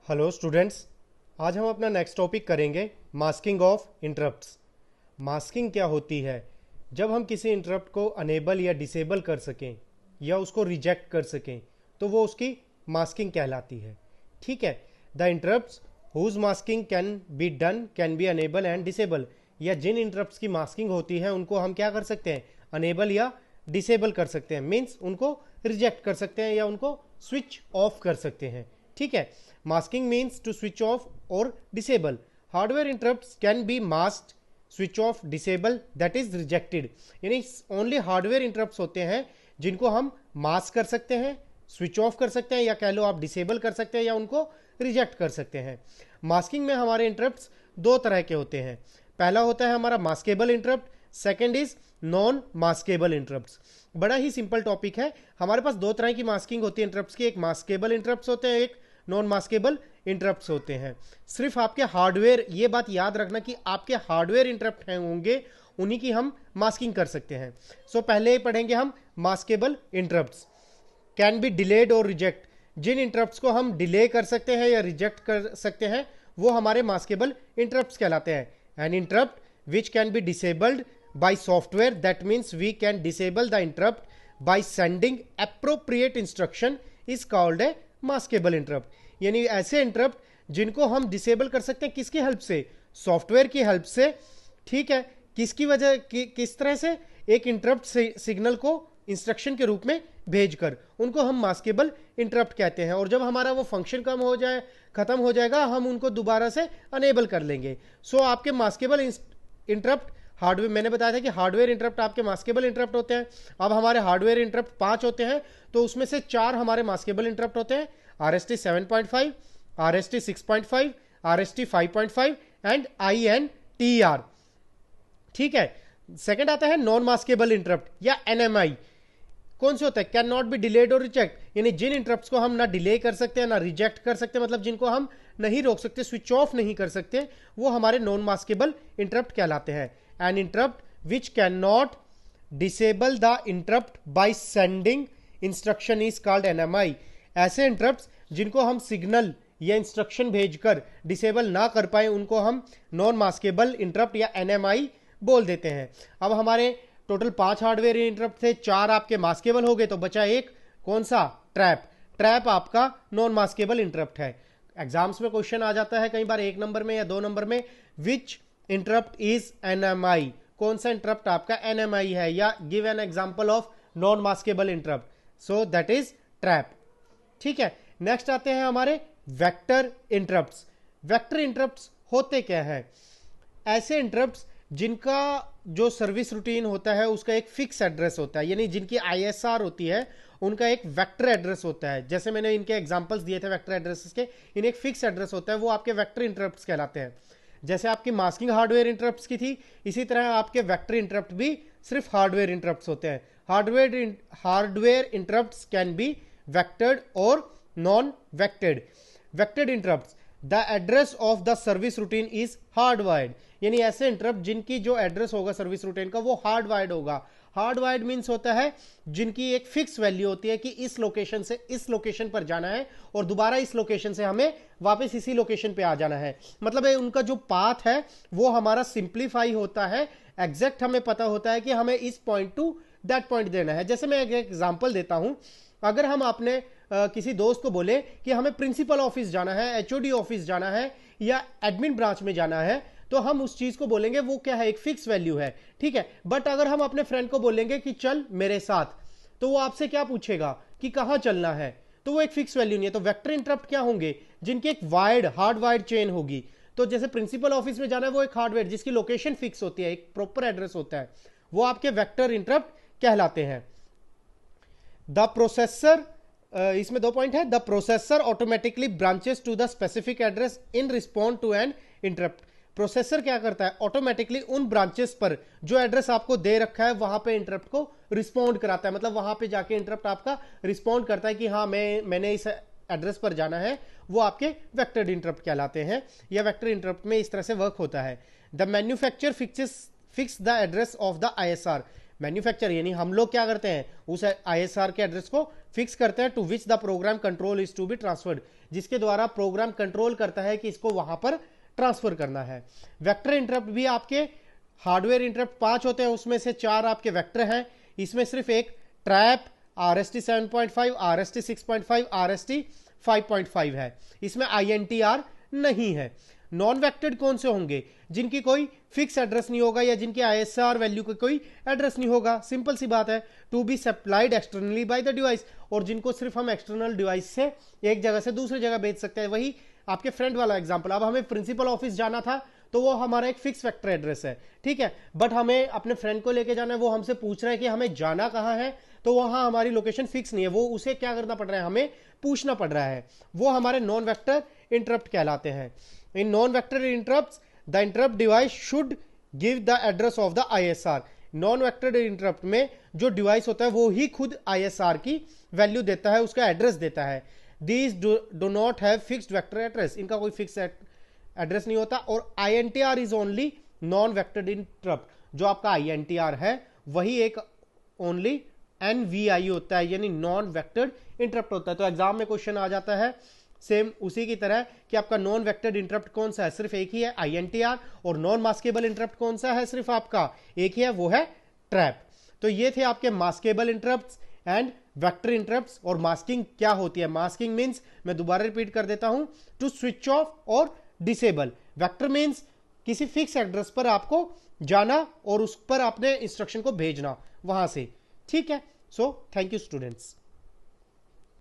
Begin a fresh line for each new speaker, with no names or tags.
Hello students. आज हम अपना नेक्स्ट टॉपिक करेंगे मास्किंग ऑफ इंटरप्ट्स। मास्किंग क्या होती है? जब हम किसी इंटरप्ट को अनेबल या डिसेबल कर सकें या उसको रिजेक्ट कर सकें तो वो उसकी मास्किंग कहलाती है। ठीक है। The interrupts whose masking can be done can be enable and disable, या जिन इंटरप्ट्स की मास्किंग होती है उनको हम क्या कर सकते हैं, अनेबल या डिसेबल कर सकते हैं। मीन्स उनको रिजेक्ट कर सकते हैं या उनको स्विच ऑफ कर सकते हैं। ठीक है। Masking means to switch off और disable. Hardware interrupts can be masked, switch off, disable, that is rejected. यानी ओनली हार्डवेयर इंटरप्ट्स होते हैं जिनको हम मास्क कर सकते हैं, स्विच ऑफ कर सकते हैं, या कह लो आप डिसेबल कर सकते हैं या उनको रिजेक्ट कर सकते हैं। मास्किंग में हमारे इंटरप्ट्स दो तरह के होते हैं। पहला होता है हमारा maskable interrupt, second is non maskable interrupts. बड़ा ही सिंपल टॉपिक है। हमारे पास दो तरह की मास्किंग होती है इंटरप्ट्स की, एक मास्केबल इंटरप्ट्स होते हैं, एक नॉन मास्केबल इंटरप्ट्स होते हैं। सिर्फ आपके हार्डवेयर, ये बात याद रखना कि आपके हार्डवेयर इंटरप्ट हैं होंगे उन्हीं की हम मास्किंग कर सकते हैं। सो पहले पढ़ेंगे हम maskable interrupts. Can be delayed और रिजेक्ट, जिन इंटरप्ट्स को हम डिले कर सकते हैं या रिजेक्ट कर सकते हैं वो हमारे मास्केबल इंटरप्ट्स कहलाते हैं। An interrupt which can be disabled by software, that means we can disable the interrupt by sending appropriate instruction, is called a maskable interrupt। यानी ऐसे इंटरप्ट जिनको हम डिसेबल कर सकते हैं, किसकी हेल्प से? सॉफ्टवेयर की हेल्प से। ठीक है। किसकी वजह किस तरह से? एक इंटरप्ट सिग्नल को इंस्ट्रक्शन के रूप में भेजकर, उनको हम मास्केबल इंटरप्ट कहते हैं। और जब हमारा वो फंक्शन कम हो जाए, खत्म हो जाएगा, हम उनको दोबारा से अनेबल कर लेंगे। सो आपके मास्केबल इंटरप्ट हार्डवेयर, मैंने बताया था कि हार्डवेयर इंटरप्ट आपके मास्केबल इंटरप्ट होते हैं। अब हमारे हार्डवेयर इंटरप्ट 5 होते हैं, तो उसमें से 4 हमारे मास्केबल इंटरप्ट होते हैं। RST 7.5, RST 6.5, RST 5.5 and INTR। ठीक है। सेकंड आता है नॉन मास्केबल इंटरप्ट या NMI। कौन से होता है? कैन नॉट बी डिलेड और रिजेक्ट, यानी जिन इंटरप्ट्स को हम ना डिले कर सकते हैं ना रिजेक्ट कर सकते, मतलब जिनको हम नहीं रोक सकते, स्विच ऑफ नहीं कर सकते, वो हमारे नॉन मास्केबल इंटरप्ट कहलाते हैं। An interrupt which cannot disable the interrupt by sending instruction is called NMI। ऐसे इंटरप्ट्स जिनको हम सिग्नल या इंस्ट्रक्शन भेजकर डिसेबल ना कर पाए उनको हम नॉन मास्केबल इंटरप्ट या NMI बोल देते हैं। अब हमारे टोटल 5 हार्डवेयर इंटरप्ट थे, 4 आपके मास्केबल हो गए, तो बचा एक, कौन सा? ट्रैप। ट्रैप आपका नॉन मास्केबल इंटरप्ट है। एग्जाम्स में क्वेश्चन आ जाता है कई बार 1 नंबर में या 2 नंबर में, विच इंटरप्ट इज NMI, कौन सा इंटरप्ट आपका NMI है, या give an example of non maskable interrupt, so that is trap. ठीक है। नेक्स्ट आते हैं हमारे वेक्टर इंटरप्ट्स। वेक्टर इंटरप्ट्स होते क्या है? ऐसे इंटरप्ट्स जिनका जो सर्विस रूटीन होता है उसका एक फिक्स एड्रेस होता है, यानी जिनकी ISR होती है उनका एक वेक्टर एड्रेस होता है। जैसे मैंने इनके एग्जांपल्स दिए थे वेक्टर एड्रेसेस के, इन एक फिक्स एड्रेस होता है, वो आपके वेक्टर इंटरप्ट्स कहलाते हैं। जैसे आपकी मास्किंग हार्डवेयर इंटरप्ट्स की थी, इसी तरह आपके वेक्टर इंटरप्ट भी सिर्फ हार्डवेयर इंटरप्ट्स होते हैं। Hardware interrupts can be vectored और non vectored. Vectored interrupts, the address of the service routine is hardwired, यानी ऐसे इंटरप्ट जिनकी जो एड्रेस होगा सर्विस रूटीन का वो हार्डवायर्ड होगा। हार्डवायर्ड मीन्स होता है जिनकी एक फिक्स वैल्यू होती है कि इस लोकेशन से इस लोकेशन पर जाना है और दोबारा इस लोकेशन से हमें वापस इसी लोकेशन पे आ जाना है। मतलब उनका जो पाथ है वो हमारा सिंप्लीफाई होता है, एग्जैक्ट हमें पता होता है कि हमें इस पॉइंट टू दैट पॉइंट देना है। जैसे मैं एक एग्जांपल देता हूं, अगर हम अपने किसी दोस्त को बोले कि हमें प्रिंसिपल ऑफिस जाना है, HOD ऑफिस जाना है या एडमिन ब्रांच में जाना है, तो हम उस चीज को बोलेंगे वो क्या है, एक फिक्स वैल्यू है। ठीक है। बट अगर हम अपने फ्रेंड को बोलेंगे कि चल मेरे साथ, तो वो आपसे क्या पूछेगा कि कहां चलना है, तो वो एक फिक्स वैल्यू नहीं है। तो वेक्टर इंटरप्ट क्या होंगे? जिनकी एक वायर्ड हार्ड वायर्ड चेन होगी। तो जैसे प्रिंसिपल ऑफिस में जाना है, वो एक हार्डवेयर जिसकी लोकेशन फिक्स होती है, एक प्रॉपर एड्रेस होता है, वो आपके वेक्टर इंटरप्ट कहलाते हैं। द प्रोसेसर, इसमें 2 पॉइंट है। The processor automatically branches to the specific address in respond to an interrupt. Processor क्या करता है? ऑटोमेटिकली उन ब्रांचेस पर जो एड्रेस आपको दे रखा है वहां पे इंटरप्ट को रिस्पॉन्ड कराता है। मतलब वहां पे जाके इंटरप्ट आपका रिस्पॉन्ड करता है कि हाँ मैंने इस एड्रेस पर जाना है, वो आपके वेक्टर इंटरप्ट कहलाते हैं, या वेक्टर इंटरप्ट में इस तरह से वर्क होता है। The manufacture fix the address of the ISR। Manufacture यानी हम लोग क्या करते हैं, उस ISR के एड्रेस को फिक्स करते हैं to which the program control is to be transferred, जिसके द्वारा प्रोग्राम कंट्रोल करता है कि इसको वहां पर ट्रांसफर करना है। वेक्टर इंटरप्ट भी आपके हार्डवेयर इंटरप्ट 5 होते हैं, उसमें से 4 आपके वेक्टर हैं। इसमें सिर्फ एक ट्रैप, RST 7.5, RST 6.5, RST 5.5 है, इसमें INTR नहीं है। नॉन वेक्टेड कौन से होंगे, जिनकी कोई फिक्स एड्रेस नहीं होगा या जिनकी ISR वैल्यू का कोई एड्रेस नहीं होगा, सिंपल सी बात है, to be supplied externally by the device, और जिनको सिर्फ हम एक्सटर्नल डिवाइस से एक जगह से दूसरी जगह भेज सकते हैं। वही आपके फ्रेंड वाला एग्जांपल, अब हमें प्रिंसिपल ऑफिस जाना था तो वो हमारा एक फिक्स वेक्टर एड्रेस है, ठीक है, बट हमें अपने फ्रेंड को लेके जाना है, वो हमसे पूछ रहा है कि हमें जाना कहाँ है, तो वहां हमारी लोकेशन फिक्स नहीं है, वो उसे क्या करना पड़ रहा है, हमें पूछना पड़ रहा है, वो हमारे नॉन वेक्टर इंटरप्ट कहलाते हैं। In non vector interrupts the interrupt device should give the address of the ISR। Non vector interrupt में जो डिवाइस होता है वो ही खुद ISR की वैल्यू देता है, उसका एड्रेस देता है। These do not have fixed vector address, इनका कोई फिक्स एड्रेस नहीं होता। और INTR is only non vector interrupt, जो आपका INTR है वही एक ओनली NVI होता है, यानी नॉन वेक्टर्ड इंटरप्ट होता है। तो एग्जाम में क्वेश्चन आ जाता है सेम उसी की तरह कि आपका नॉन वेक्टर्ड इंटरप्ट कौन सा है, सिर्फ एक ही है INTR, और नॉन मास्केबल इंटरप्ट कौन सा है, सिर्फ आपका एक ही है, वो है ट्रैप। तो ये थे आपके maskable interrupts and vector interrupts. और मास्किंग क्या होती है, मास्किंग मींस, मैं दोबारा रिपीट कर देता हूं, टू स्विच ऑफ और डिसेबल। वेक्टर मींस किसी फिक्स एड्रेस पर आपको जाना और उस पर अपने इंस्ट्रक्शन को भेजना वहां से, ठीक है। So thank you students.